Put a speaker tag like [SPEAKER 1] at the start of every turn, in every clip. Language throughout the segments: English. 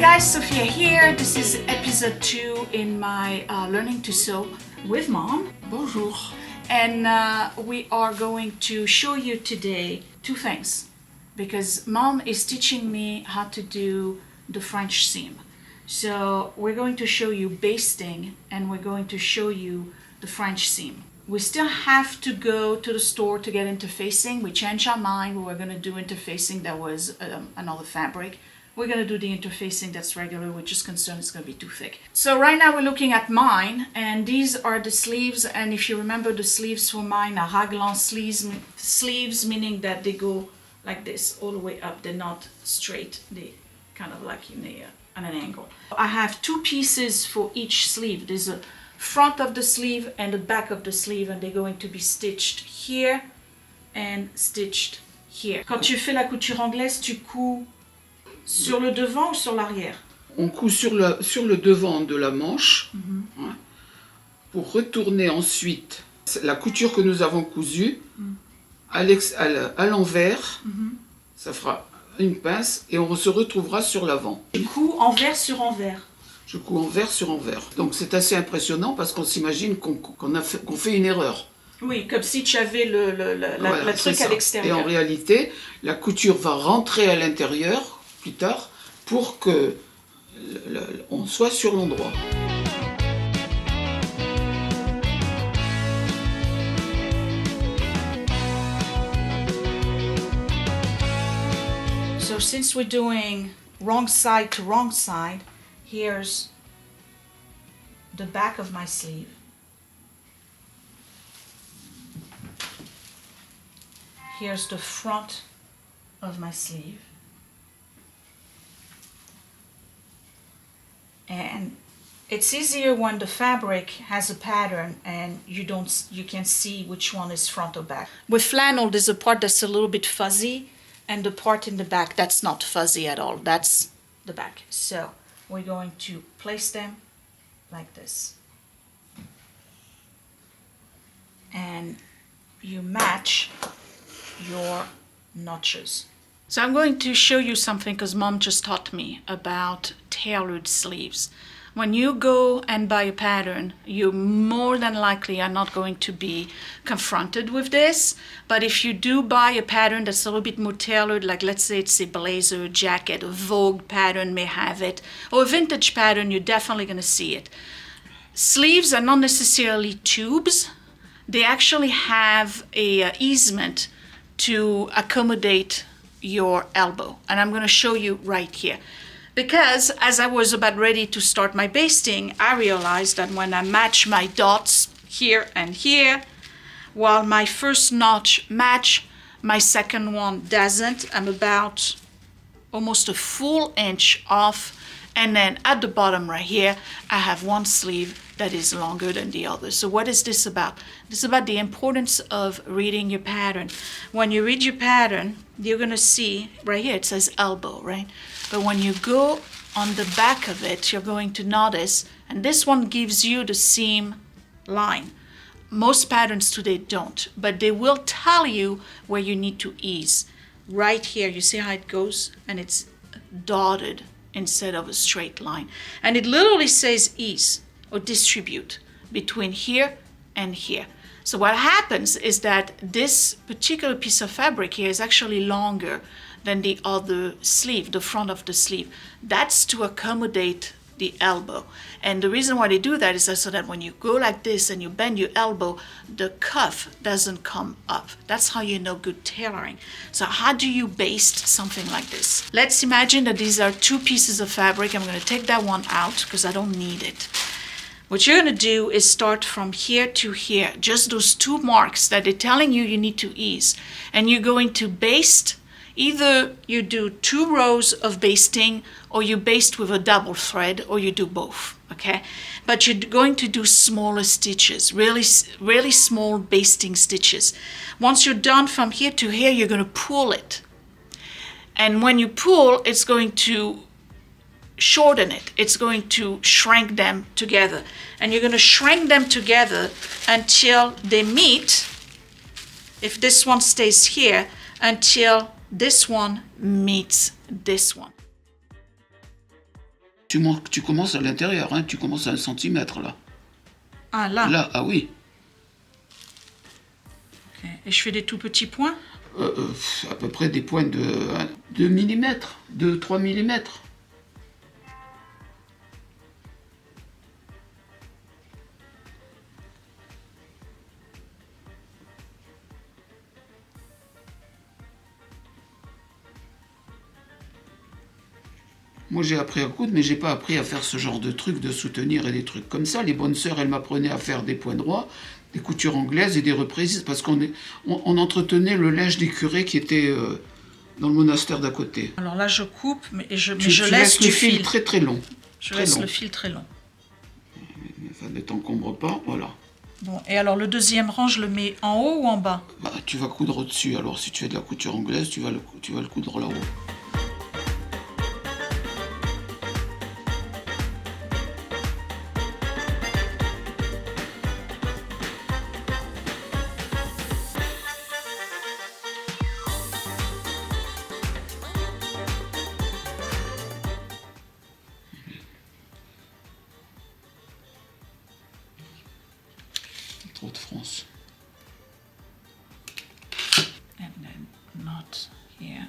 [SPEAKER 1] guys, Sophia here. This is episode 2 in my Learning to Sew with Mom.
[SPEAKER 2] Bonjour.
[SPEAKER 1] And we are going to show you today two things because Mom is teaching me how to do the French seam. So we're going to show you basting and we're going to show you the French seam. We still have to go to the store to get interfacing. We changed our mind. We were going to do interfacing that was another fabric. We're going to do the interfacing that's regular. We're just concerned it's going to be too thick. So right now we're looking at mine, and these are the sleeves. And if you remember, the sleeves for mine are raglan sleeves, meaning that they go like this all the way up. They're not straight. They kind of like in an angle. I have two pieces for each sleeve. There's a front of the sleeve and the back of the sleeve, and they're going to be stitched here and stitched here. Quand tu fais la couture anglaise, tu couds sur le devant ou sur l'arrière?
[SPEAKER 2] On coud sur le devant de la manche, hein, pour retourner ensuite la couture que nous avons cousue à l'envers. Ça fera une pince et on se retrouvera sur l'avant.
[SPEAKER 1] Tu couds envers sur envers.
[SPEAKER 2] Je couds envers sur envers. Donc c'est assez impressionnant parce qu'on s'imagine qu'on fait une erreur.
[SPEAKER 1] Oui, comme si tu avais le truc à l'extérieur.
[SPEAKER 2] Et en réalité, la couture va rentrer à l'intérieur plus tard pour que on soit sur l'endroit.
[SPEAKER 1] So since we're doing wrong side to wrong side, here's the back of my sleeve. Here's the front of my sleeve. And it's easier when the fabric has a pattern and you can see which one is front or back. With flannel, there's a part that's a little bit fuzzy, and the part in the back that's not fuzzy at all. That's the back. So we're going to place them like this. And you match your notches. So I'm going to show you something because Mom just taught me about tailored sleeves. When you go and buy a pattern, you more than likely are not going to be confronted with this. But if you do buy a pattern that's a little bit more tailored, like let's say it's a blazer, a jacket, a Vogue pattern may have it, or a vintage pattern, you're definitely going to see it. Sleeves are not necessarily tubes. They actually have a easement to accommodate your elbow, and I'm going to show you right here, because as I was about ready to start my basting, I realized that when I match my dots here and here, while my first notch match, my second one doesn't. I'm about almost a full inch off, and then at the bottom right here I have one sleeve that is longer than the other. So what is this about? This is about the importance of reading your pattern. When you read your pattern, you're gonna see right here it says elbow, right? But when you go on the back of it, you're going to notice, and this one gives you the seam line. Most patterns today don't, but they will tell you where you need to ease. Right here, you see how it goes? And it's dotted instead of a straight line. And it literally says ease or distribute between here and here. So what happens is that this particular piece of fabric here is actually longer than the other sleeve, the front of the sleeve. That's to accommodate the elbow. And the reason why they do that is so that when you go like this and you bend your elbow, the cuff doesn't come up. That's how you know good tailoring. So how do you baste something like this? Let's imagine that these are two pieces of fabric. I'm going to take that one out because I don't need it. What you're going to do is start from here to here, just those two marks that they're telling you need to ease. And you're going to baste. Either you do 2 rows of basting, or you baste with a double thread, or you do both, okay? But you're going to do smaller stitches, really small basting stitches. Once you're done from here to here, you're going to pull it. And when you pull, it's going to shorten it. It's going to shrink them together. And you're going to shrink them together until they meet, if this one stays here, until this one meets this one.
[SPEAKER 2] tu commences à l'intérieur, hein, tu commences à 1 centimètre là.
[SPEAKER 1] Ah, là.
[SPEAKER 2] Là, ah oui.
[SPEAKER 1] Okay. Et je fais des tout petits points?
[SPEAKER 2] À peu près des points de 2 mm, 2-3 mm. Moi j'ai appris à coudre, mais j'ai pas appris à faire ce genre de trucs, de soutenir et des trucs comme ça. Les bonnes sœurs, elles m'apprenaient à faire des points droits, des coutures anglaises et des reprises, parce on entretenait le linge des curés qui étaient dans le monastère d'à côté.
[SPEAKER 1] Alors là, je coupe, mais je
[SPEAKER 2] Tu
[SPEAKER 1] laisse
[SPEAKER 2] le
[SPEAKER 1] du
[SPEAKER 2] fil très très long.
[SPEAKER 1] Je laisse le fil très long.
[SPEAKER 2] Enfin, ne t'encombre pas, voilà.
[SPEAKER 1] Bon, et alors le deuxième rang, je le mets en haut ou en bas?
[SPEAKER 2] Bah, tu vas coudre au-dessus. Alors si tu fais de la couture anglaise, tu vas le coudre là-haut. Trop de France.
[SPEAKER 1] And then not here.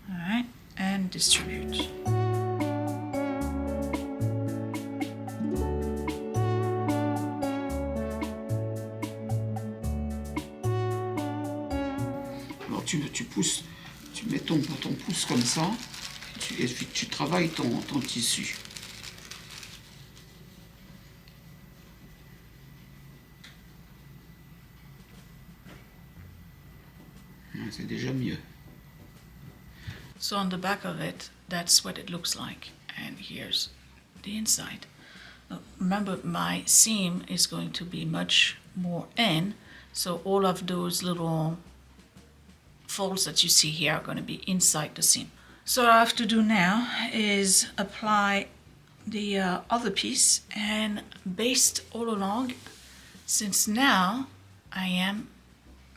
[SPEAKER 1] All right, and distribute.
[SPEAKER 2] Alors tu pousses, tu mets ton pouce comme ça, et puis tu travailles ton tissu. C'est déjà mieux.
[SPEAKER 1] So on the back of it, that's what it looks like. And here's the inside. Now, remember, my seam is going to be much more in, so all of those little folds that you see here are going to be inside the seam. So what I have to do now is apply the other piece and baste all along, since now I am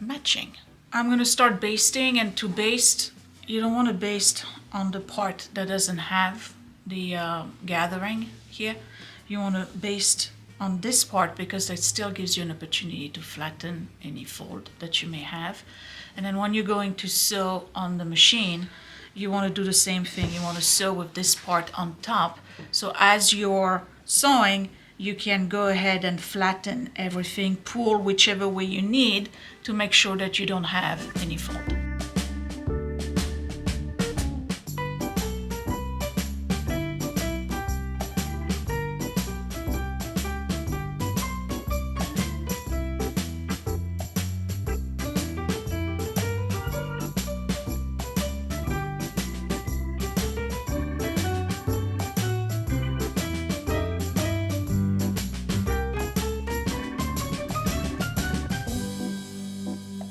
[SPEAKER 1] matching. I'm going to start basting, and to baste, you don't want to baste on the part that doesn't have the gathering here. You want to baste on this part because it still gives you an opportunity to flatten any fold that you may have. And then when you're going to sew on the machine, you want to do the same thing. You want to sew with this part on top. So as you're sewing, you can go ahead and flatten everything, pull whichever way you need to make sure that you don't have any fold.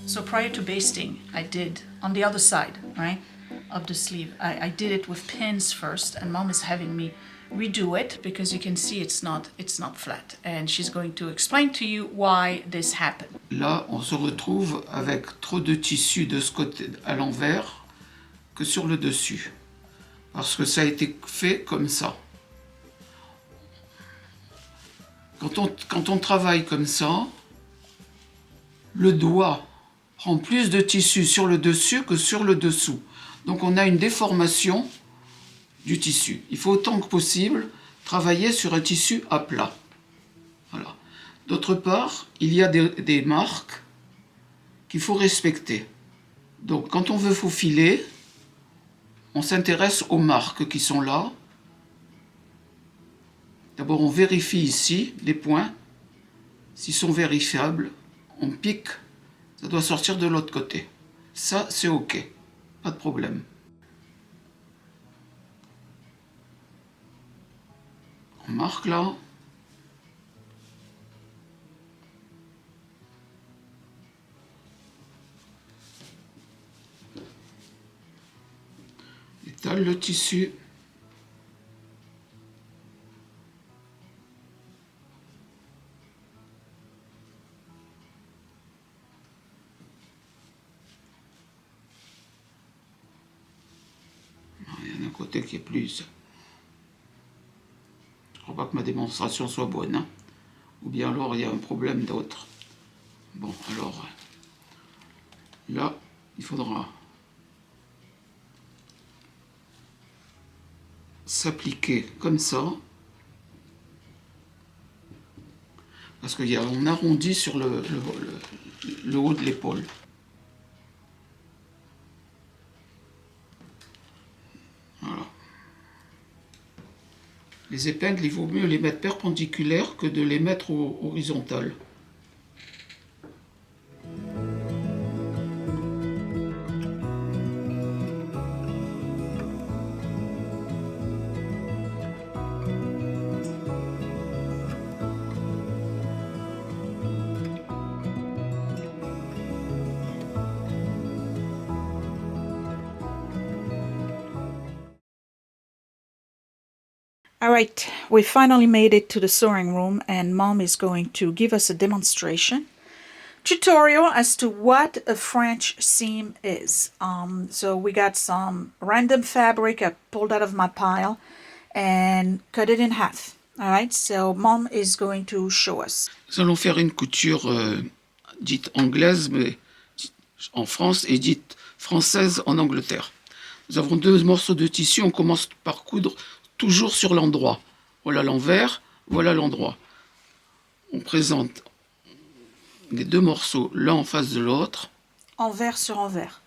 [SPEAKER 1] So prior to basting, I did on the other side, right, of the sleeve. I did it with pins first, and Mom is having me redo it because you can see it's not flat, and she's going to explain to you why this happened.
[SPEAKER 2] Là, on se retrouve avec trop de tissu de ce côté à l'envers que sur le dessus, parce que ça a été fait comme ça. Quand on travaille comme ça, le doigt prend plus de tissu sur le dessus que sur le dessous. Donc on a une déformation du tissu. Il faut autant que possible travailler sur un tissu à plat. Voilà. D'autre part, il y a des marques qu'il faut respecter. Donc quand on veut faufiler, on s'intéresse aux marques qui sont là. D'abord on vérifie ici les points. S'ils sont vérifiables, on pique. Ça doit sortir de l'autre côté. Ça, c'est OK. Pas de problème. On marque là. Étale le tissu. côté qui est plus... Je crois pas que ma démonstration soit bonne, hein. Ou bien alors il y a un problème d'autre. Bon, alors là, il faudra s'appliquer comme ça, parce qu'on arrondit sur le haut de l'épaule. Voilà. Les épingles, il vaut mieux les mettre perpendiculaires que de les mettre horizontales.
[SPEAKER 1] All right, we finally made it to the sewing room, and Mom is going to give us a demonstration tutorial as to what a French seam is. So we got some random fabric I pulled out of my pile and cut it in half. All right, so Mom is going to show us.
[SPEAKER 2] Nous allons faire une couture dite anglaise, mais en France, et dite française en Angleterre. Nous avons deux morceaux de tissu, on commence par coudre toujours sur l'endroit. Voilà l'envers, voilà l'endroit. On présente les deux morceaux l'un en face de l'autre.
[SPEAKER 1] Envers sur envers.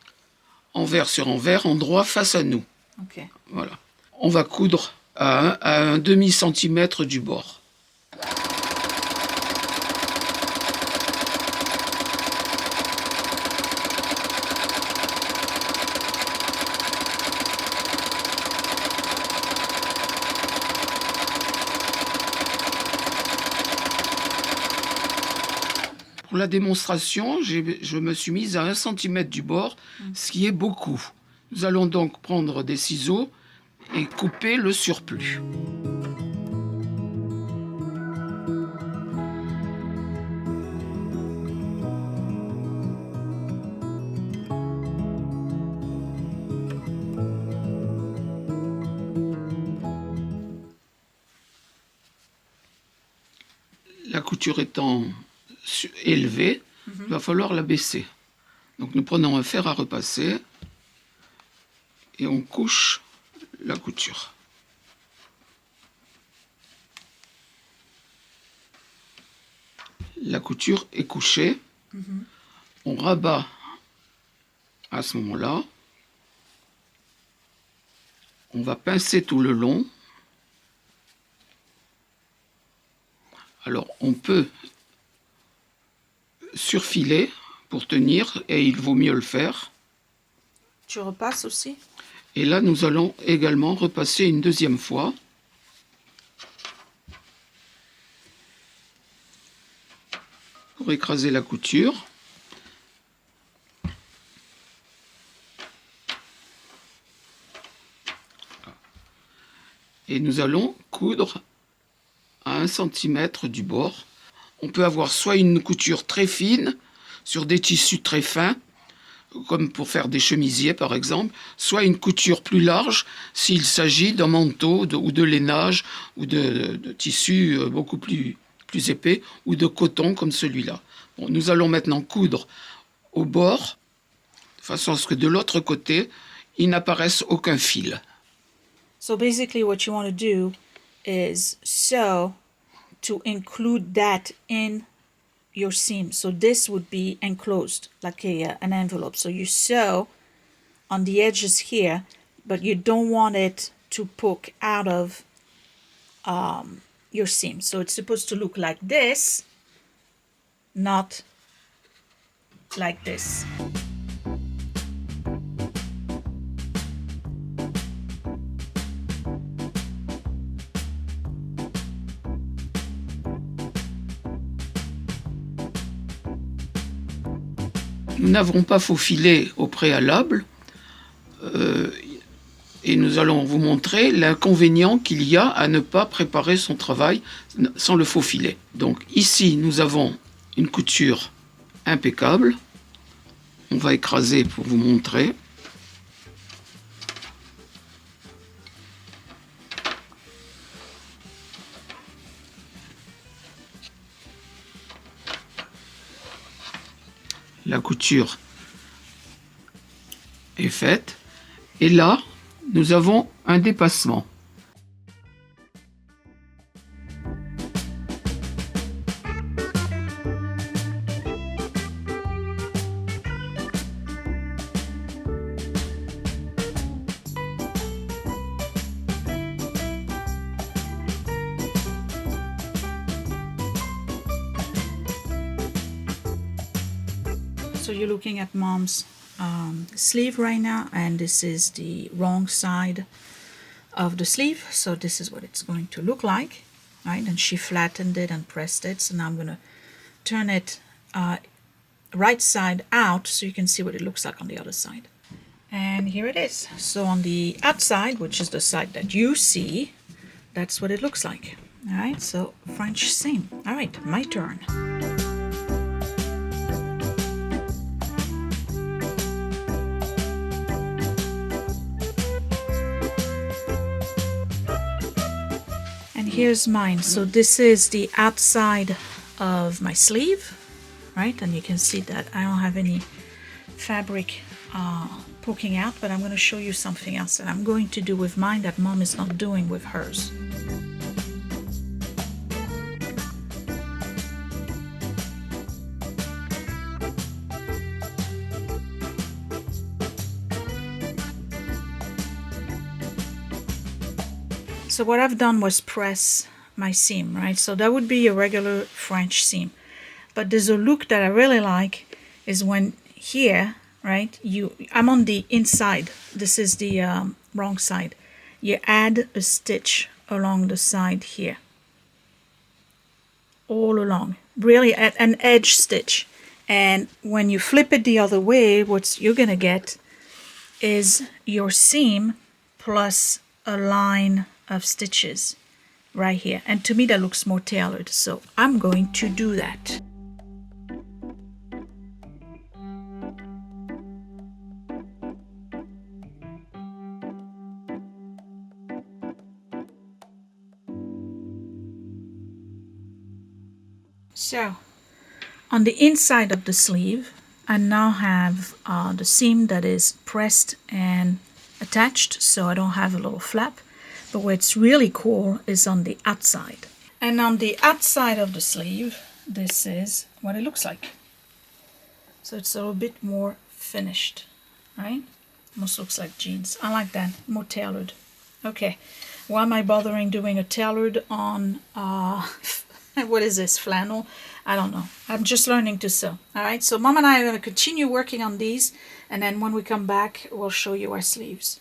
[SPEAKER 2] Envers sur envers, endroit face à nous.
[SPEAKER 1] Ok.
[SPEAKER 2] Voilà. On va coudre à un demi-centimètre du bord. Pour la démonstration, je me suis mise à 1 cm du bord, ce qui est beaucoup. Nous allons donc prendre des ciseaux et couper le surplus. La couture étant élevée, il va falloir la baisser. Donc nous prenons un fer à repasser et on couche la couture. La couture est couchée. On rabat à ce moment-là. On va pincer tout le long. Alors on peut surfiler pour tenir et il vaut mieux le faire.
[SPEAKER 1] Tu repasses aussi?
[SPEAKER 2] Et là nous allons également repasser une deuxième fois. Pour écraser la couture. Et nous allons coudre à 1 cm du bord. On peut avoir soit une couture très fine sur des tissus très fins, comme pour faire des chemisiers par exemple, soit une couture plus large s'il s'agit d'un manteau ou de lainage ou de tissus beaucoup plus épais ou de coton comme celui-là. Bon, nous allons maintenant coudre au bord de façon à ce que de l'autre côté, il n'apparaisse aucun fil.
[SPEAKER 1] So basically what you want to do is sew to include that in your seam. So this would be enclosed like an envelope. So you sew on the edges here, but you don't want it to poke out of your seam. So it's supposed to look like this, not like this.
[SPEAKER 2] Nous n'avons pas faufilé au préalable et nous allons vous montrer l'inconvénient qu'il y a à ne pas préparer son travail sans le faufiler. Donc ici nous avons une couture impeccable. On va écraser pour vous montrer. la couture est faite. Et là, nous avons un dépassement.
[SPEAKER 1] So you're looking at mom's sleeve right now, and this is the wrong side of the sleeve. So this is what it's going to look like, right? And she flattened it and pressed it. So now I'm going to turn it right side out so you can see what it looks like on the other side. And here it is. So on the outside, which is the side that you see, that's what it looks like. All right, so French seam. All right, my turn. Here's mine. So this is the outside of my sleeve, right? And you can see that I don't have any fabric poking out, but I'm going to show you something else that I'm going to do with mine that mom is not doing with hers. So what I've done was press my seam, right? So that would be a regular French seam. But there's a look that I really like is when here, right, I'm on the inside. This is the wrong side. You add a stitch along the side here. All along. Really an edge stitch. And when you flip it the other way, what you're going to get is your seam plus a line of stitches right here, and to me that looks more tailored, so I'm going to do that. So on the inside of the sleeve I now have the seam that is pressed and attached, so I don't have a little flap. But what's really cool is on the outside. And on the outside of the sleeve, this is what it looks like. So it's a little bit more finished, right? Almost looks like jeans. I like that, more tailored. Okay, why am I bothering doing a tailored on, what is this, flannel? I don't know. I'm just learning to sew. All right, so Mom and I are going to continue working on these, and then when we come back, we'll show you our sleeves.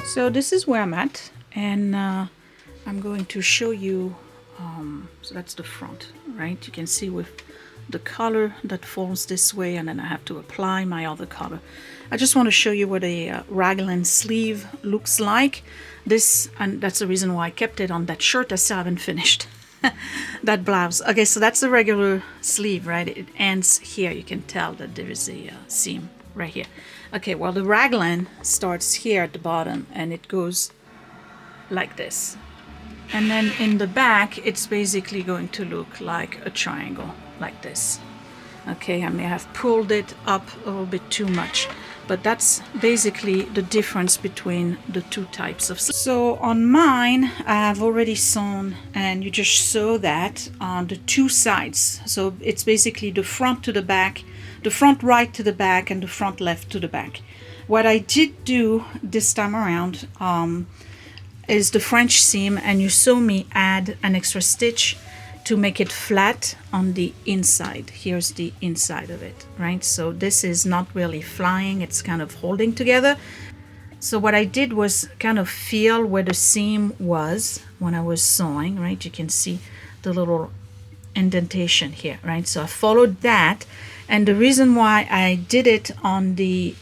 [SPEAKER 1] So this is where I'm at, and I'm going to show you, so that's the front, right? You can see with the color that falls this way, and then I have to apply my other color. I just want to show you what a raglan sleeve looks like. This, and that's the reason why I kept it on that shirt. I still haven't finished that blouse. Okay, so that's the regular sleeve, right? It ends here. You can tell that there is a seam right here. Okay, well, the raglan starts here at the bottom and it goes like this. And then in the back, it's basically going to look like a triangle, like this. Okay, I may have pulled it up a little bit too much, but that's basically the difference between the two types of sleeves. So on mine, I have already sewn, and you just sew that on the two sides. So it's basically the front to the back, the front right to the back, and the front left to the back. What I did do this time around is the French seam, and you saw me add an extra stitch. to make it flat on the inside. Here's the inside of it, right? So this is not really flying, it's kind of holding together. So what I did was kind of feel where the seam was when I was sewing, right? You can see the little indentation here, right? So I followed that, and the reason why I did it on the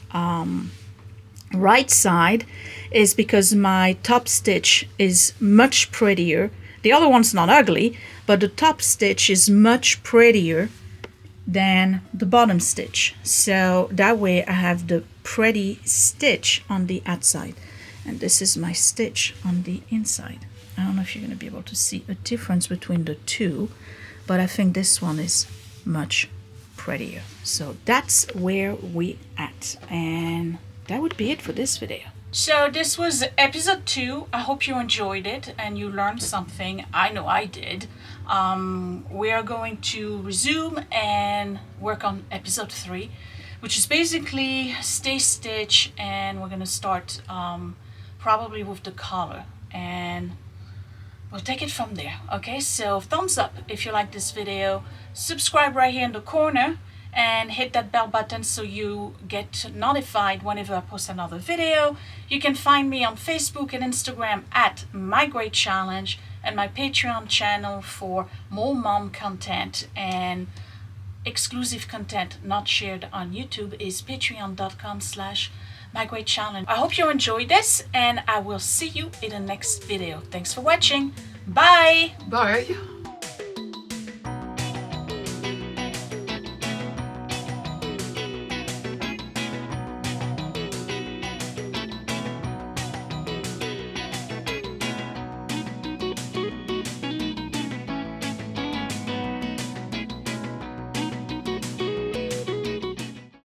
[SPEAKER 1] right side is because my top stitch is much prettier. The other one's not ugly, but the top stitch is much prettier than the bottom stitch. So that way I have the pretty stitch on the outside, and this is my stitch on the inside. I don't know if you're going to be able to see a difference between the two, but I think this one is much prettier. So that's where we at, and that would be it for this video. So this was episode 2. I hope you enjoyed it and you learned something. I know I did. We are going to resume and work on episode 3, which is basically stay stitch, and we're going to start probably with the collar, and we'll take it from there. Okay, so thumbs up if you like this video, subscribe right here in the corner, and hit that bell button so you get notified whenever I post another video. You can find me on Facebook and Instagram at mygreatchallenge, and my Patreon channel for more mom content and exclusive content not shared on YouTube is patreon.com/mygreatchallenge. I hope you enjoyed this, and I will see you in the next video. Thanks for watching. Bye.
[SPEAKER 2] Bye.